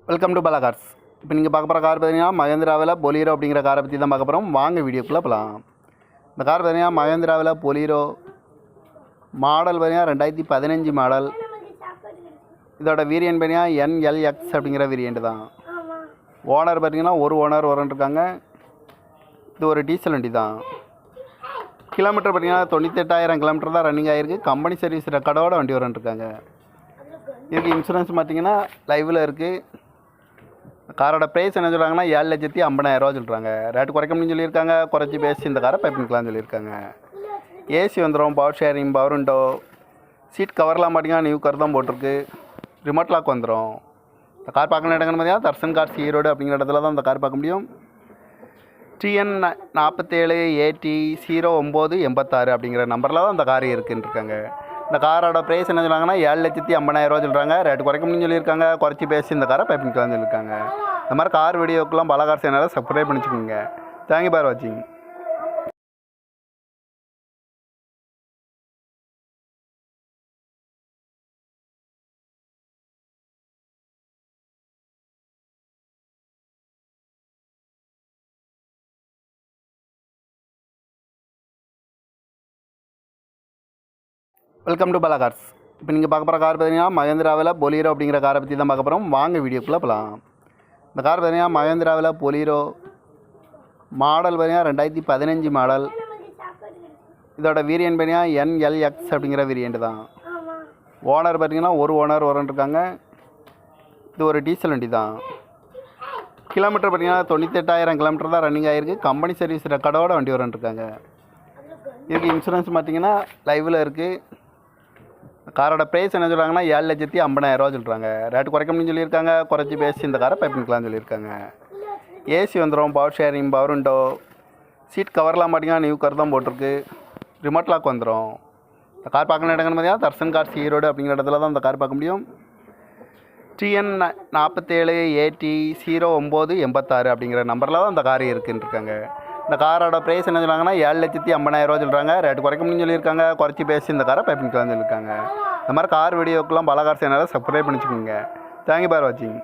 Welcome to Bala cars. இப்போ நீங்கள் பார்க்க போகிற கார் பார்த்தீங்கன்னா மகேந்திராவில் பொலீரோ அப்படிங்கிற காரை பற்றி தான் பார்க்க போகிறோம். வாங்க வீடியோக்குள்ளே போகலாம். இந்த கார் பார்த்தீங்கன்னா மகேந்திராவில் பொலீரோ மாடல் பார்த்தீங்கன்னா 2015 மாடல். இதோட வேரியன்ட் பார்த்தீங்கன்னா NLX அப்படிங்கிற வேரியண்ட் தான். ஓனர் பார்த்தீங்கன்னா ஒரு ஓனர் வரன்ட்ருக்காங்க. இது ஒரு டீசல் வண்டி தான். கிலோமீட்டர் பார்த்தீங்கன்னா 98,000 கிலோமீட்டர் தான் ரன்னிங் ஆகிருக்கு. கம்பெனி சர்வீஸ் ரெக்கார்டோட வண்டி வரன்ட்ருக்காங்க. இதுக்கு இன்சூரன்ஸ் பார்த்தீங்கன்னா லைவில் இருக்குது. காரோட ப்ரைஸ் என்ன சொல்கிறாங்கன்னா 7,50,000 சொல்கிறாங்க. ரேட்டு குறைக்க முடியும்னு சொல்லியிருக்காங்க. குறைச்சி பேசி இந்த காரை பைப்பிங்கலாம்னு சொல்லியிருக்காங்க. ஏசி வந்துடும், power steering, power window, seat கவர்லாம் பார்த்தீங்கன்னா நியூ கவர் தான் போட்டிருக்கு. ரிமோட் லாக் வந்துடும். இந்த கார் பார்க்கணும் இடங்கன்னு பார்த்தீங்கன்னா தர்சன் கார்ஸ் ஈரோடு அப்படிங்கிற இடத்துல தான் இந்த கார் பார்க்க முடியும். TN 47 AT 0986 அப்படிங்கிற நம்பரில் தான் இந்த கார் இருக்குன்னு இருக்காங்க. இந்த காரோட ப்ரைஸ் என்ன சொல்கிறாங்கன்னா 7,50,000 சொல்கிறாங்க. ரேட்டு குறைக்க முடியும்னு சொல்லியிருக்காங்க. குறைச்சி பேசி இந்த காரை பைப்பிங்கலாம்னு சொல்லியிருக்காங்க. இந்த மாதிரி கார் வீடியோக்கெல்லாம் பாலா கார் சேனலை சப்ஸ்கிரைப் பண்ணிச்சுக்கோங்க. தேங்க்யூ ஃபார் வாட்சிங். Welcome to Bala cars. இப்போ நீங்கள் பார்க்க போகிற கார் பார்த்தீங்கன்னா மகேந்திராவில் பொலீரோ அப்படிங்கிற காரை பற்றி தான் பார்க்க போகிறோம். வாங்க வீடியோக்குள்ளே போகலாம். இந்த கார் பார்த்தீங்கன்னா மகேந்திராவில் பொலீரோ மாடல் பார்த்தீங்கன்னா 2015 மாடல். இதோட வேரியன்ட் பார்த்தீங்கன்னா NLX அப்படிங்கிற வேரியண்ட் தான். ஓனர் பார்த்தீங்கன்னா ஒரு ஓனர் வரன்ட்ருக்காங்க. இது ஒரு டீசல் வண்டி தான். கிலோமீட்டர் பார்த்தீங்கன்னா 98,000 கிலோமீட்டர் தான் ரன்னிங் ஆகிருக்கு. கம்பெனி சர்வீஸ் ரெக்கார்டோட வண்டி வரன்ட்ருக்காங்க. இதுக்கு இன்சூரன்ஸ் பார்த்தீங்கன்னா லைவில் இருக்குது. காரோட ப்ரைஸ் என்ன சொல்கிறாங்கன்னா 7,50,000 சொல்கிறாங்க. ரேட்டு குறைக்க முடியும்னு சொல்லியிருக்காங்க. குறைச்சி பேசி இந்த காரை பைப்பிங்கலாம்னு சொல்லியிருக்காங்க. ஏசி வந்துடும், power steering, power window, seat கவர்லாம் பார்த்தீங்கன்னா நியூ கவர் தான் போட்டிருக்கு. ரிமோட் லாக் வந்துடும். இந்த கார் பார்க்கணும் இடங்கன்னு பார்த்தீங்கன்னா தர்சன் கார்ஸ் ஈரோடு அப்படிங்கிற இடத்துல தான் இந்த கார் பார்க்க முடியும். TN 47 AT 0986 அப்படிங்கிற நம்பரில் தான் இந்த கார் இருக்குன்னு இருக்காங்க. இந்த காரோட ப்ரைஸ் என்ன சொல்கிறாங்கன்னா 7,50,000 சொல்கிறாங்க. ரேட்டு குறைக்க முடியும்னு சொல்லியிருக்காங்க. குறைச்சி பேசி இந்த காரை பைப்பிங்கலாம்னு சொல்லியிருக்காங்க. இந்த மாதிரி கார் வீடியோக்கெல்லாம் பாலா கார் சேனலை சப்ஸ்கிரைப் பண்ணிச்சுக்கோங்க. தேங்க்யூ ஃபார் வாட்சிங்.